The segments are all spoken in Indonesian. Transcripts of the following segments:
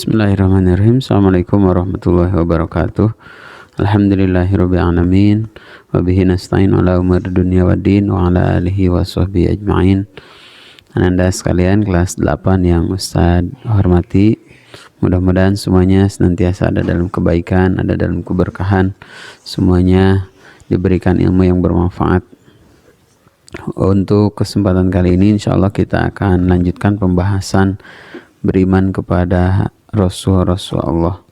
Bismillahirrahmanirrahim. Assalamualaikum warahmatullahi wabarakatuh. Alhamdulillahirabbil alamin wa bihi nasta'in ala umuri dunya waddin wa ala alihi wa sahbihi ajma'in. Ananda sekalian kelas 8 yang Ustaz hormati, mudah-mudahan semuanya senantiasa ada dalam kebaikan, ada dalam keberkahan, semuanya diberikan ilmu yang bermanfaat. Untuk kesempatan kali ini insyaallah kita akan lanjutkan pembahasan beriman kepada Rasul Allah.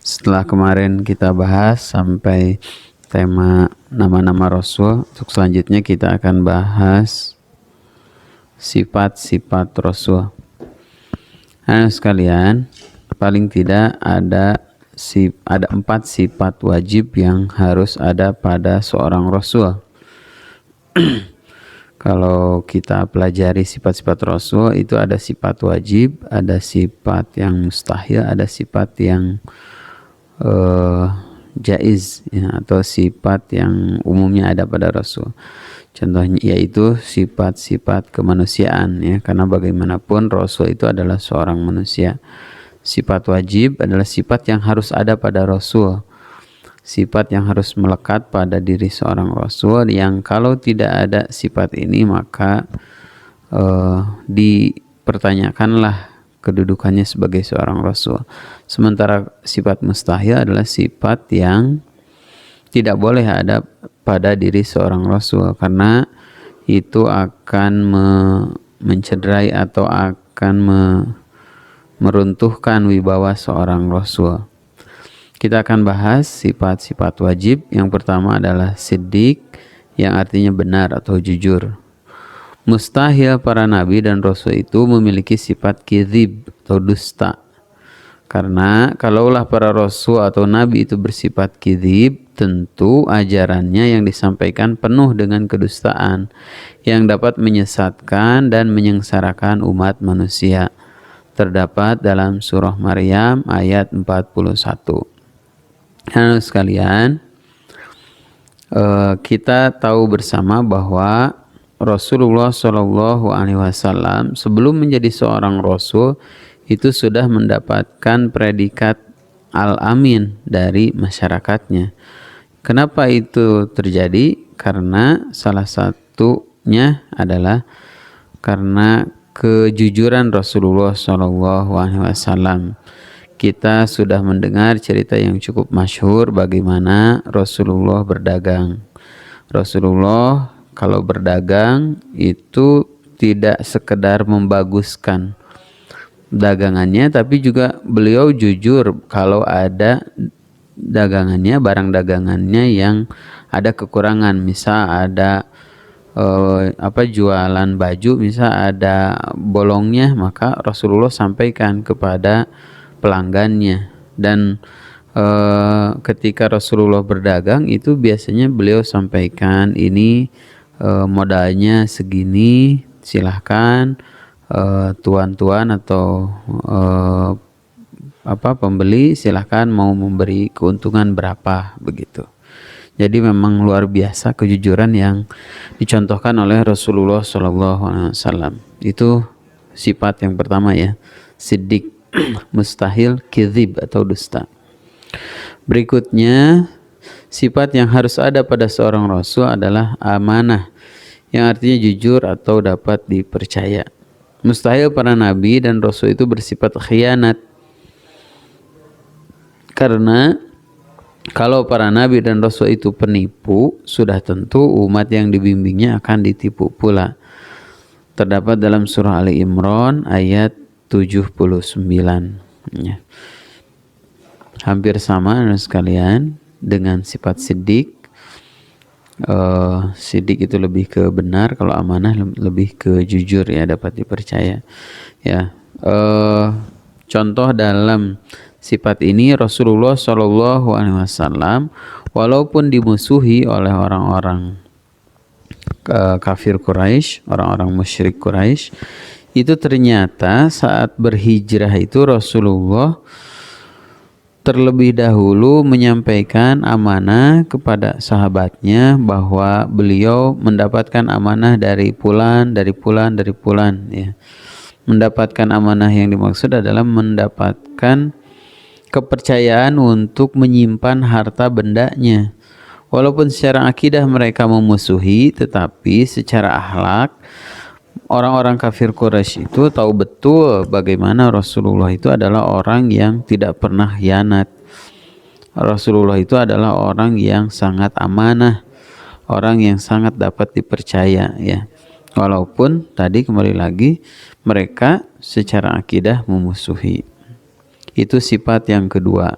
Setelah kemarin kita bahas sampai tema nama-nama Rasul, untuk selanjutnya kita akan bahas sifat-sifat Rasul. Anak sekalian, paling tidak ada 4 sifat wajib yang harus ada pada seorang Rasul. Kalau kita pelajari sifat-sifat Rasul, itu ada sifat wajib, ada sifat yang mustahil, ada sifat yang jaiz ya, atau sifat yang umumnya ada pada Rasul. Contohnya yaitu sifat-sifat kemanusiaan ya, karena bagaimanapun Rasul itu adalah seorang manusia. Sifat wajib adalah sifat yang harus ada pada Rasul, sifat yang harus melekat pada diri seorang Rasul, yang kalau tidak ada sifat ini maka dipertanyakanlah kedudukannya sebagai seorang Rasul. Sementara sifat mustahil adalah sifat yang tidak boleh ada pada diri seorang Rasul, karena itu akan mencederai atau akan meruntuhkan wibawa seorang Rasul. Kita akan bahas sifat-sifat wajib. Yang pertama adalah siddiq, yang artinya benar atau jujur. Mustahil para nabi dan rasul itu memiliki sifat kizib atau dusta. Karena kalaulah para rasul atau nabi itu bersifat kizib, tentu ajarannya yang disampaikan penuh dengan kedustaan yang dapat menyesatkan dan menyengsarakan umat manusia. Terdapat dalam surah Maryam ayat 41. Halo sekalian, kita tahu bersama bahwa Rasulullah SAW sebelum menjadi seorang Rasul itu sudah mendapatkan predikat Al-Amin dari masyarakatnya. Kenapa itu terjadi? Karena salah satunya adalah karena kejujuran Rasulullah SAW. Kita sudah mendengar cerita yang cukup masyhur bagaimana Rasulullah berdagang. Rasulullah kalau berdagang itu tidak sekedar membaguskan dagangannya, tapi juga beliau jujur kalau ada dagangannya, barang dagangannya yang ada kekurangan. Misal ada jualan baju, misal ada bolongnya, maka Rasulullah sampaikan kepada pelanggannya. Dan ketika Rasulullah berdagang itu biasanya beliau sampaikan, ini modalnya segini, silahkan tuan-tuan atau pembeli silahkan mau memberi keuntungan berapa, begitu. Jadi memang luar biasa kejujuran yang dicontohkan oleh Rasulullah SAW. Itu sifat yang pertama ya, siddiq, mustahil kizib atau dusta. Berikutnya, sifat yang harus ada pada seorang Rasul adalah amanah, yang artinya jujur atau dapat dipercaya. Mustahil para nabi dan Rasul itu bersifat khianat, karena kalau para nabi dan Rasul itu penipu, sudah tentu umat yang dibimbingnya akan ditipu pula. Terdapat dalam surah Ali Imran ayat 79 ya. Hampir sama sekalian dengan sifat siddiq. Siddiq itu lebih ke benar, kalau amanah lebih ke jujur ya, dapat dipercaya ya. Contoh dalam sifat ini Rasulullah SAW walaupun dimusuhi oleh orang-orang kafir Quraisy, orang-orang musyrik Quraisy, itu ternyata saat berhijrah itu Rasulullah terlebih dahulu menyampaikan amanah kepada sahabatnya bahwa beliau mendapatkan amanah dari fulan ya. Mendapatkan amanah yang dimaksud adalah mendapatkan kepercayaan untuk menyimpan harta bendanya. Walaupun secara akidah mereka memusuhi, tetapi secara akhlak orang-orang kafir Quraisy itu tahu betul bagaimana Rasulullah itu adalah orang yang tidak pernah khianat. Rasulullah itu adalah orang yang sangat amanah, orang yang sangat dapat dipercaya, ya. Walaupun tadi kembali lagi mereka secara akidah memusuhi. Itu sifat yang kedua.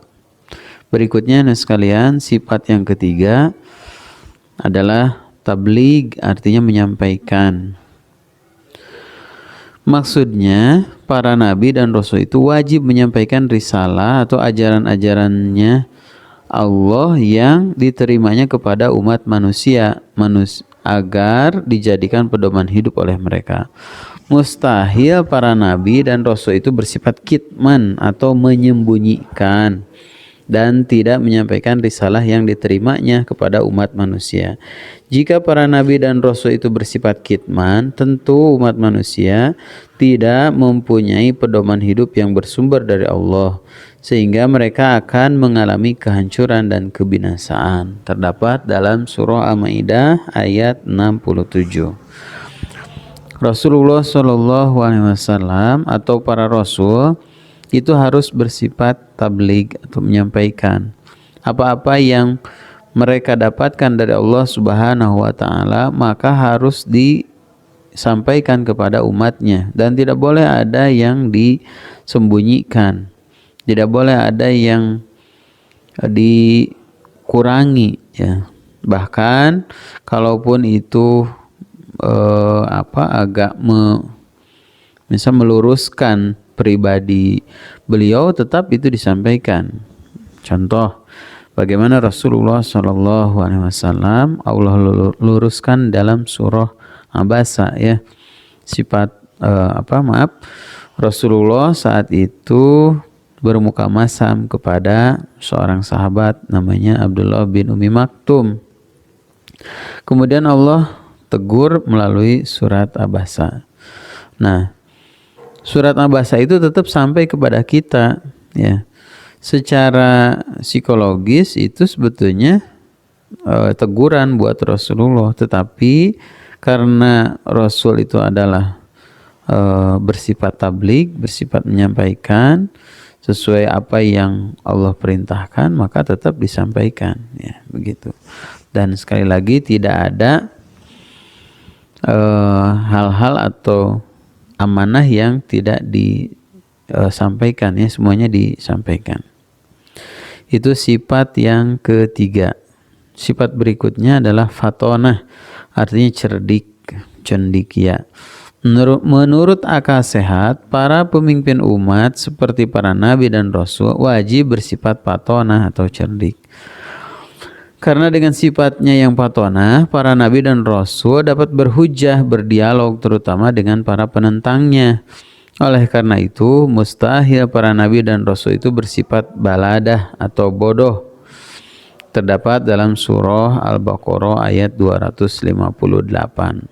Berikutnya sekalian, sifat yang ketiga adalah tabligh, artinya menyampaikan. Maksudnya para nabi dan rasul itu wajib menyampaikan risalah atau ajaran-ajarannya Allah yang diterimanya kepada umat manusia agar dijadikan pedoman hidup oleh mereka. Mustahil para nabi dan rasul itu bersifat kitman atau menyembunyikan dan tidak menyampaikan risalah yang diterimanya kepada umat manusia. Jika para nabi dan rasul itu bersifat kitman, tentu umat manusia tidak mempunyai pedoman hidup yang bersumber dari Allah, sehingga mereka akan mengalami kehancuran dan kebinasaan. Terdapat dalam surah Al-Maidah ayat 67. Rasulullah SAW atau para rasul itu harus bersifat tabligh atau menyampaikan apa-apa yang mereka dapatkan dari Allah Subhanahu wa taala, maka harus disampaikan kepada umatnya dan tidak boleh ada yang disembunyikan, tidak boleh ada yang dikurangi, ya. Bahkan kalaupun itu agak misal meluruskan pribadi beliau, tetap itu disampaikan. Contoh bagaimana Rasulullah SAW Allah luruskan dalam surah Abasa, ya. Sifat Rasulullah saat itu bermuka masam kepada seorang sahabat namanya Abdullah bin Umi Maktum. Kemudian Allah tegur melalui surat Abasa. Nah, surat Abasa itu tetap sampai kepada kita, ya. Secara psikologis itu sebetulnya teguran buat Rasulullah, tetapi karena Rasul itu adalah bersifat tabligh, bersifat menyampaikan sesuai apa yang Allah perintahkan, maka tetap disampaikan, ya, begitu. Dan sekali lagi tidak ada hal-hal atau amanah yang tidak disampaikan, ya, semuanya disampaikan. Itu sifat yang ketiga. Sifat berikutnya adalah fatonah, artinya cerdik, cendekia. Menurut akal sehat, para pemimpin umat seperti para nabi dan rasul wajib bersifat fatonah atau cerdik. Karena dengan sifatnya yang fatonah, para nabi dan rasul dapat berhujjah, berdialog terutama dengan para penentangnya. Oleh karena itu, mustahil para nabi dan rasul itu bersifat baladah atau bodoh. Terdapat dalam surah Al-Baqarah ayat 258.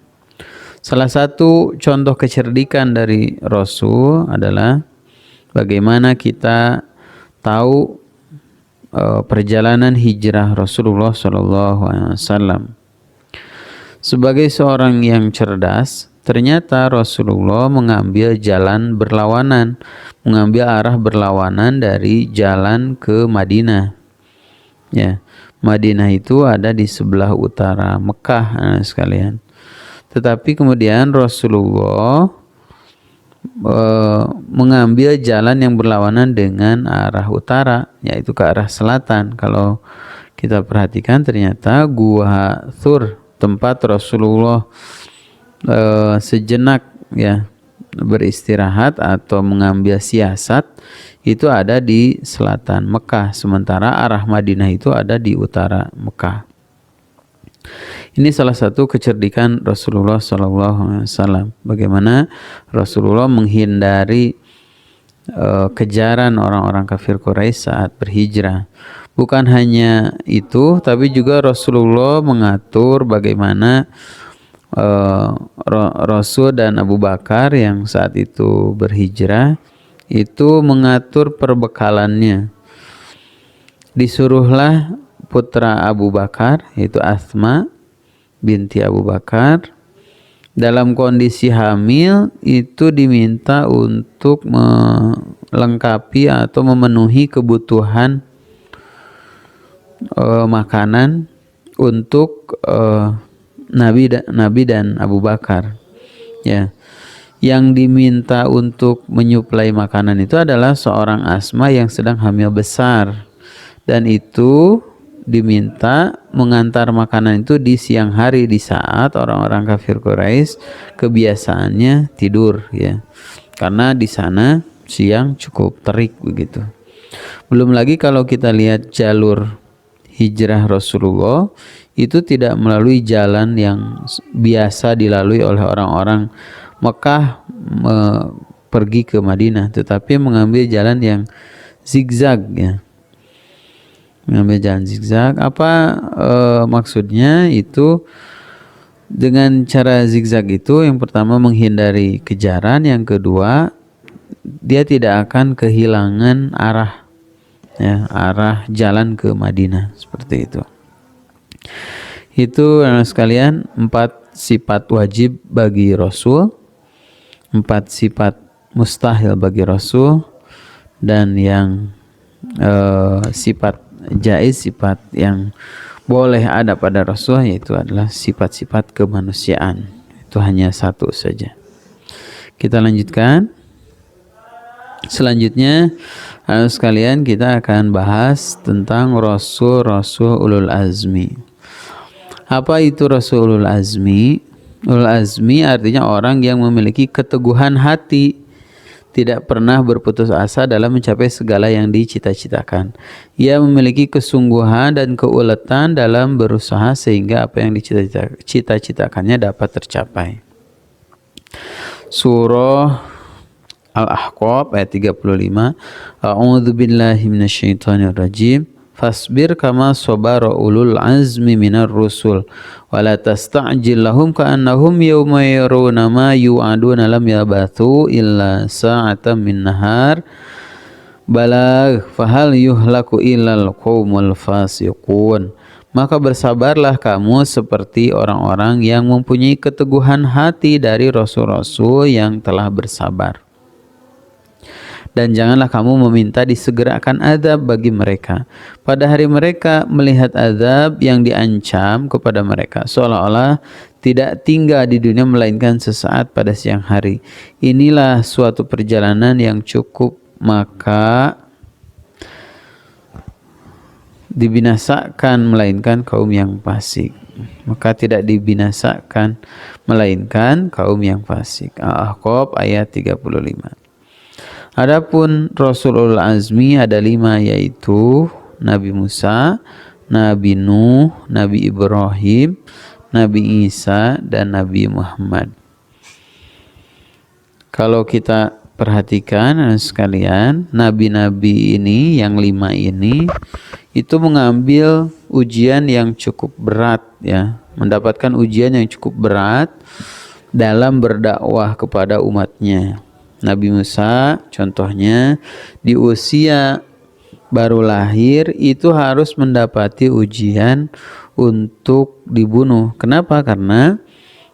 Salah satu contoh kecerdikan dari Rasul adalah bagaimana kita tahu perjalanan hijrah Rasulullah SAW. Sebagai seorang yang cerdas, ternyata Rasulullah mengambil jalan berlawanan, mengambil arah berlawanan dari jalan ke Madinah. Ya, Madinah itu ada di sebelah utara Mekah, sekalian. Tetapi kemudian Rasulullah mengambil jalan yang berlawanan dengan arah utara, yaitu ke arah selatan. Kalau kita perhatikan, ternyata Gua Thur, tempat Rasulullah sejenak, ya, beristirahat atau mengambil siasat, itu ada di selatan Mekah, sementara arah Madinah itu ada di utara Mekah. Ini salah satu kecerdikan Rasulullah SAW. Bagaimana Rasulullah menghindari kejaran orang-orang kafir Quraisy saat berhijrah. Bukan hanya itu, tapi juga Rasulullah mengatur bagaimana Rasul dan Abu Bakar yang saat itu berhijrah itu mengatur perbekalannya. Disuruhlah putra Abu Bakar yaitu Asma binti Abu Bakar dalam kondisi hamil itu diminta untuk melengkapi atau memenuhi kebutuhan makanan untuk Nabi dan Abu Bakar. Ya, yang diminta untuk menyuplai makanan itu adalah seorang Asma yang sedang hamil besar, dan itu diminta mengantar makanan itu di siang hari di saat orang-orang kafir Quraisy kebiasaannya tidur, ya, karena di sana siang cukup terik begitu. Belum lagi kalau kita lihat jalur hijrah Rasulullah itu tidak melalui jalan yang biasa dilalui oleh orang-orang Mekah pergi ke Madinah, tetapi mengambil jalan yang zigzag, ya. Mengambil jalan zigzag. Apa maksudnya? Itu dengan cara zigzag itu yang pertama menghindari kejaran, yang kedua dia tidak akan kehilangan arah, ya, arah jalan ke Madinah, seperti itu. Itu sekalian 4 sifat wajib bagi Rasul, 4 sifat mustahil bagi Rasul, dan yang sifat jaiz, sifat yang boleh ada pada Rasul, yaitu adalah sifat-sifat kemanusiaan. Itu hanya 1 saja. Kita lanjutkan. Selanjutnya sekalian kita akan bahas tentang Rasul ulul azmi. Apa itu Rasul ulul azmi? Ulul azmi artinya orang yang memiliki keteguhan hati, tidak pernah berputus asa dalam mencapai segala yang dicita-citakan. Ia memiliki kesungguhan dan keuletan dalam berusaha sehingga apa yang dicita-citakannya dapat tercapai. Surah Al-Ahqaf ayat 35. A'udzu billahi minasyaitonir rajim. Fasbir kama sabara ulul azmi minar rusul wa la tasta'jil lahum ka'annahum yawma yarawna ma yu'aduna lam yabathu illa sa'atan min nahar balagh fahal yuhlaku illal qaumul fasiqun. Maka bersabarlah kamu seperti orang-orang yang mempunyai keteguhan hati dari rasul-rasul yang telah bersabar. Dan janganlah kamu meminta disegerakan azab bagi mereka pada hari mereka melihat azab yang diancam kepada mereka, seolah-olah tidak tinggal di dunia melainkan sesaat pada siang hari. Inilah suatu perjalanan yang cukup, maka dibinasakan melainkan kaum yang fasik. Maka tidak dibinasakan melainkan kaum yang fasik. Al-Ahqaf ayat 35. Adapun Rasulul Azmi ada 5, yaitu Nabi Musa, Nabi Nuh, Nabi Ibrahim, Nabi Isa, dan Nabi Muhammad. Kalau kita perhatikan sekalian, nabi-nabi ini yang 5 ini itu mengambil ujian yang cukup berat, ya, mendapatkan ujian yang cukup berat dalam berdakwah kepada umatnya. Nabi Musa contohnya di usia baru lahir itu harus mendapati ujian untuk dibunuh. Kenapa? Karena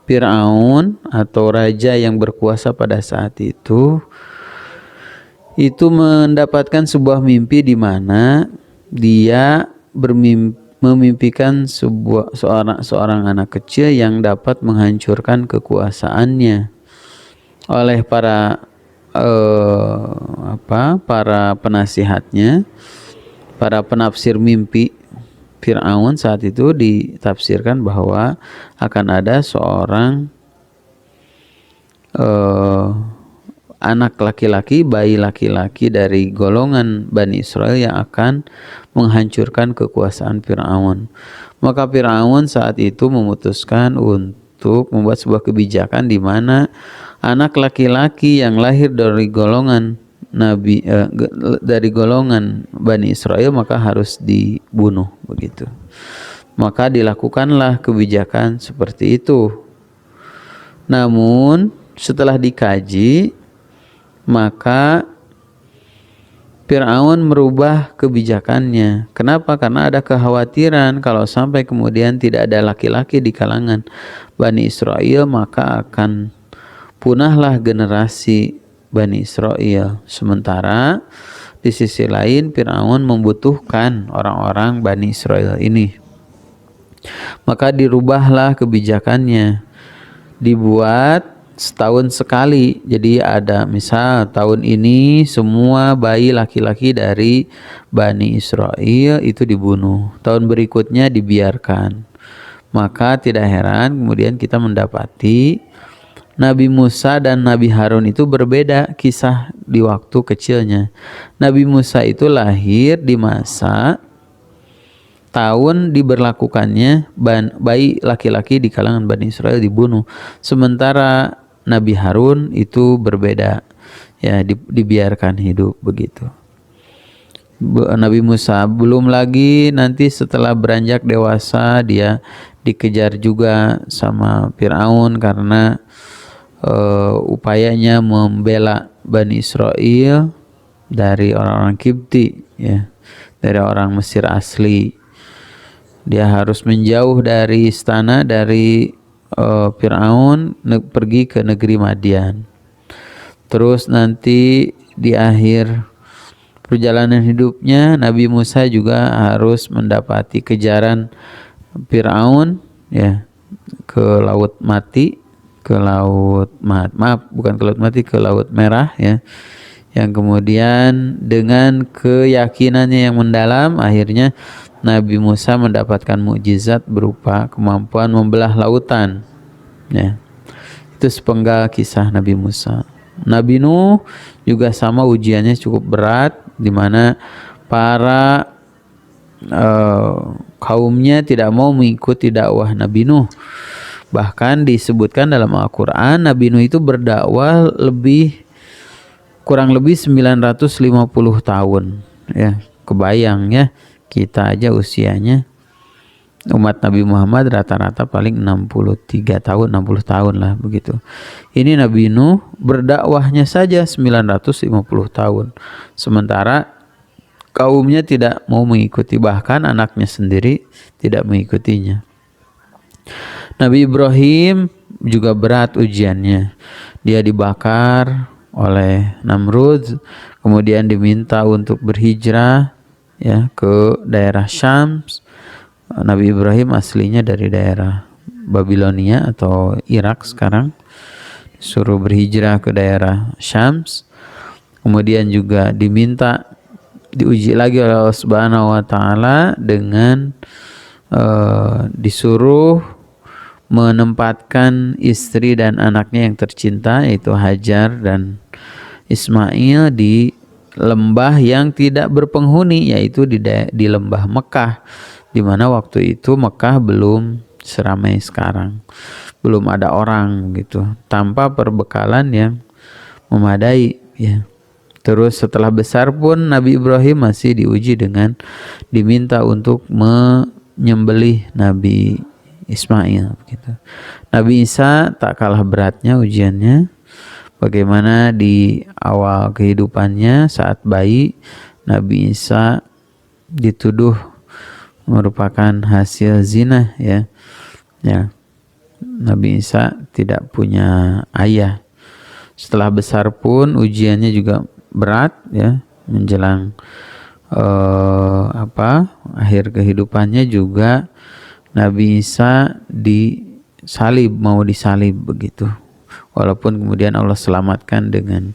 Fir'aun atau raja yang berkuasa pada saat itu mendapatkan sebuah mimpi di mana dia memimpikan seorang anak kecil yang dapat menghancurkan kekuasaannya. Oleh para penasihatnya, para penafsir mimpi Fir'aun saat itu ditafsirkan bahwa akan ada seorang anak laki-laki, bayi laki-laki dari golongan Bani Israel yang akan menghancurkan kekuasaan Fir'aun. Maka Fir'aun saat itu memutuskan untuk membuat sebuah kebijakan di mana anak laki-laki yang lahir dari golongan dari golongan Bani Israel maka harus dibunuh, begitu. Maka dilakukanlah kebijakan seperti itu. Namun setelah dikaji, maka Fir'aun merubah kebijakannya. Kenapa? Karena ada kekhawatiran kalau sampai kemudian tidak ada laki-laki di kalangan Bani Israel, maka akan punahlah generasi Bani Israel. Sementara di sisi lain Fir'aun membutuhkan orang-orang Bani Israel ini. Maka dirubahlah kebijakannya. Dibuat setahun sekali. Jadi ada misal tahun ini semua bayi laki-laki dari Bani Israel itu dibunuh. Tahun berikutnya dibiarkan. Maka tidak heran kemudian kita mendapati Nabi Musa dan Nabi Harun itu berbeda kisah di waktu kecilnya. Nabi Musa itu lahir di masa tahun diberlakukannya bayi laki-laki di kalangan Bani Israel dibunuh. Sementara Nabi Harun itu berbeda, ya, dibiarkan hidup begitu. Nabi Musa belum lagi nanti setelah beranjak dewasa dia dikejar juga sama Fir'aun karena upayanya membela Bani Israel dari orang-orang Kipti, ya, dari orang Mesir asli. Dia harus menjauh dari istana dari Fir'aun, pergi ke negeri Madian. Terus nanti di akhir perjalanan hidupnya Nabi Musa juga harus mendapati kejaran Fir'aun, ya, ke laut mati, ke laut bukan ke laut mati, ke laut merah, ya, yang kemudian dengan keyakinannya yang mendalam akhirnya Nabi Musa mendapatkan mukjizat berupa kemampuan membelah lautan, ya. Itu sepenggal kisah Nabi Musa. Nabi Nuh juga sama, ujiannya cukup berat di mana para kaumnya tidak mau mengikuti dakwah Nabi Nuh. Bahkan disebutkan dalam Al-Quran Nabi Nuh itu berdakwah kurang lebih 950 tahun, ya. Kebayang, ya, kita aja usianya umat Nabi Muhammad rata-rata paling 63 tahun, 60 tahun lah begitu. Ini Nabi Nuh berdakwahnya saja 950 tahun. Sementara kaumnya tidak mau mengikuti, bahkan anaknya sendiri tidak mengikutinya. Nabi Ibrahim juga berat ujiannya. Dia dibakar oleh Namrud, kemudian diminta untuk berhijrah, ya, ke daerah Syam. Nabi Ibrahim aslinya dari daerah Babilonia atau Irak sekarang, suruh berhijrah ke daerah Syam. Kemudian juga diuji lagi oleh Allah Subhanahu wa taala dengan disuruh menempatkan istri dan anaknya yang tercinta yaitu Hajar dan Ismail di lembah yang tidak berpenghuni, yaitu di lembah Mekah, di mana waktu itu Mekah belum seramai sekarang, belum ada orang gitu, tanpa perbekalan yang memadai, ya. Terus setelah besar pun Nabi Ibrahim masih diuji dengan diminta untuk menyembelih Nabi Ismail gitu. Nabi Isa tak kalah beratnya ujiannya. Bagaimana di awal kehidupannya saat bayi Nabi Isa dituduh merupakan hasil zina, ya. Ya. Nabi Isa tidak punya ayah. Setelah besar pun ujiannya juga berat, ya. Menjelang akhir kehidupannya juga Nabi Isa mau disalib begitu. Walaupun kemudian Allah selamatkan dengan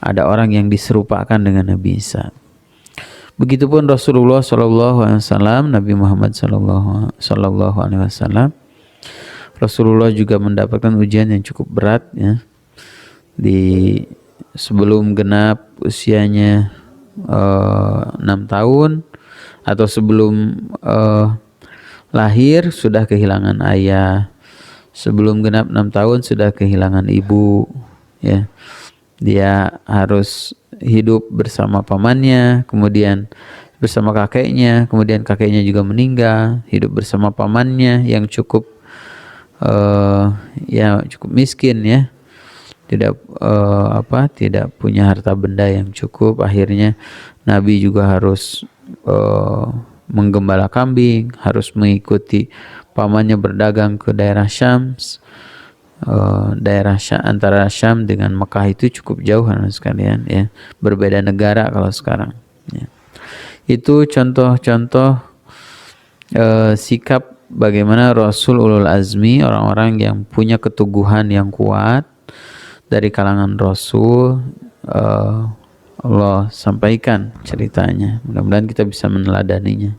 ada orang yang diserupakan dengan Nabi Isa. Begitupun Rasulullah SAW, Nabi Muhammad SAW, Rasulullah juga mendapatkan ujian yang cukup berat, ya. Sebelum genap usianya 6 tahun atau sebelum lahir sudah kehilangan ayah. Sebelum genap 6 tahun sudah kehilangan ibu, ya. Dia harus hidup bersama pamannya, kemudian bersama kakeknya, kemudian kakeknya juga meninggal, hidup bersama pamannya yang cukup ya cukup miskin ya, tidak punya harta benda yang cukup. Akhirnya Nabi juga harus menggembala kambing, harus mengikuti pamannya berdagang ke daerah Syams. Antara Syam dengan Mekah itu cukup jauh sekalian ya, berbeda negara kalau sekarang ya. Itu contoh-contoh sikap bagaimana Rasul ulul azmi, orang-orang yang punya keteguhan yang kuat dari kalangan Rasul. Allah sampaikan ceritanya, mudah-mudahan kita bisa meneladaninya.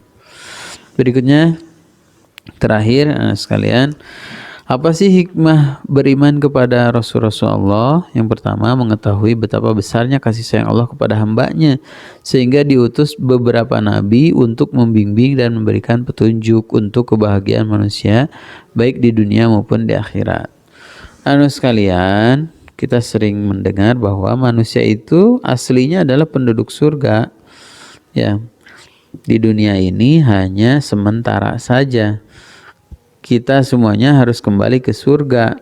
Berikutnya, terakhir sekalian, apa sih hikmah beriman kepada Rasul-Rasul Allah? Yang pertama, mengetahui betapa besarnya kasih sayang Allah kepada hambanya, sehingga diutus beberapa nabi untuk membimbing dan memberikan petunjuk untuk kebahagiaan manusia, baik di dunia maupun di akhirat. Sekalian, kita sering mendengar bahwa manusia itu aslinya adalah penduduk surga. Ya, di dunia ini hanya sementara saja. Kita semuanya harus kembali ke surga.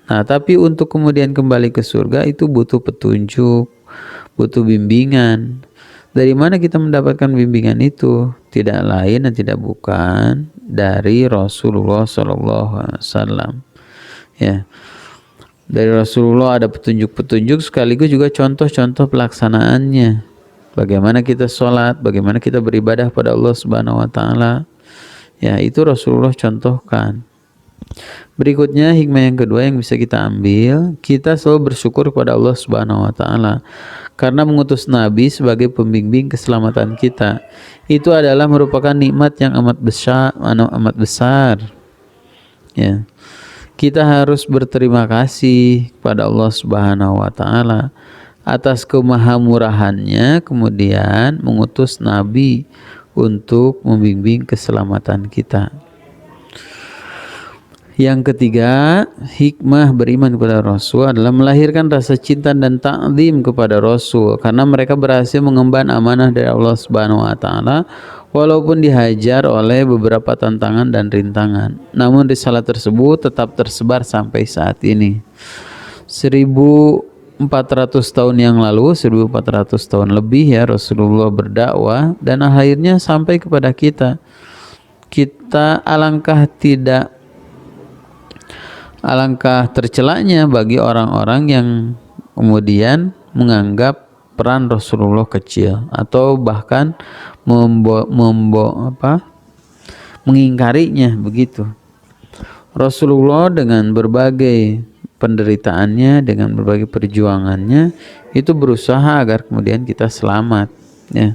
Nah, tapi untuk kemudian kembali ke surga itu butuh petunjuk, butuh bimbingan. Dari mana kita mendapatkan bimbingan itu? Tidak lain dan tidak bukan dari Rasulullah SAW. Ya, dari Rasulullah ada petunjuk-petunjuk sekaligus juga contoh-contoh pelaksanaannya. Bagaimana kita sholat, bagaimana kita beribadah pada Allah Subhanahu wa taala. Ya, itu Rasulullah contohkan. Berikutnya, hikmah yang kedua yang bisa kita ambil, kita selalu bersyukur kepada Allah Subhanahu wa taala karena mengutus nabi sebagai pembimbing keselamatan kita. Itu adalah merupakan nikmat yang amat besar. Ya. Kita harus berterima kasih kepada Allah Subhanahu wa taala atas kemahamurahannya kemudian mengutus nabi untuk membimbing keselamatan kita. Yang ketiga, hikmah beriman kepada Rasul adalah melahirkan rasa cinta dan ta'zim kepada Rasul karena mereka berhasil mengemban amanah dari Allah Subhanahu wa taala walaupun dihajar oleh beberapa tantangan dan rintangan. Namun risalah tersebut tetap tersebar sampai saat ini. 1400 tahun yang lalu, 1400 tahun lebih ya Rasulullah berdakwah dan akhirnya sampai kepada kita. Kita alangkah tercelanya bagi orang-orang yang kemudian menganggap peran Rasulullah kecil atau bahkan mengingkarinya begitu. Rasulullah dengan berbagai penderitaannya, dengan berbagai perjuangannya itu berusaha agar kemudian kita selamat ya.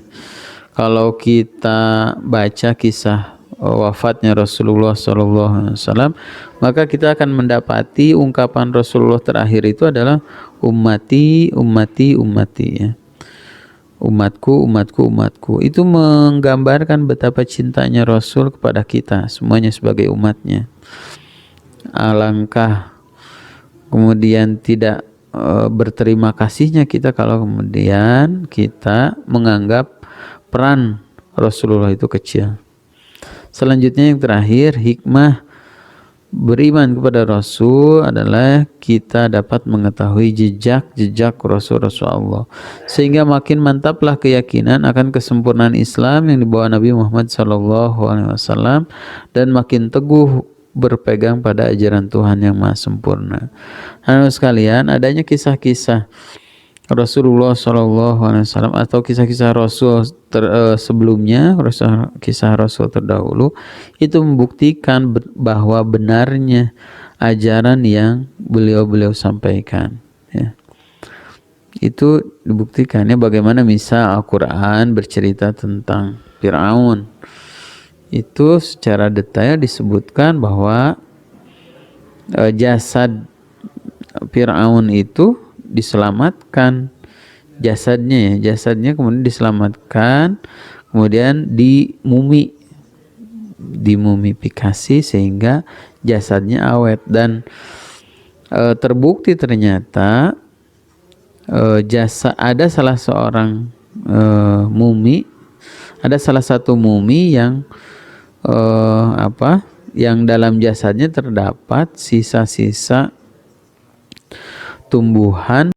Kalau kita baca kisah wafatnya Rasulullah SAW, maka kita akan mendapati ungkapan Rasulullah terakhir itu adalah ummati, ummati, ummati ya. Umatku, umatku, umatku. Itu menggambarkan betapa cintanya Rasul kepada kita semuanya sebagai umatnya. Alangkah kemudian tidak berterima kasihnya kita kalau kemudian kita menganggap peran Rasulullah itu kecil. Selanjutnya yang terakhir, hikmah beriman kepada Rasul adalah kita dapat mengetahui jejak-jejak Rasul-Rasul Allah, sehingga makin mantaplah keyakinan akan kesempurnaan Islam yang dibawa Nabi Muhammad SAW dan makin teguh berpegang pada ajaran Tuhan yang maha sempurna. Hadirin sekalian, adanya kisah-kisah Rasulullah SAW atau kisah-kisah Rasul sebelumnya, kisah Rasul terdahulu itu membuktikan bahwa benarnya ajaran yang beliau sampaikan ya. Itu dibuktikannya bagaimana misal Al-Quran bercerita tentang Fir'aun. Itu secara detail disebutkan bahwa jasad Fir'aun itu diselamatkan, jasadnya kemudian diselamatkan, kemudian dimumifikasi sehingga jasadnya awet dan terbukti ternyata ada salah satu mumi yang yang dalam jasadnya terdapat sisa-sisa tumbuhan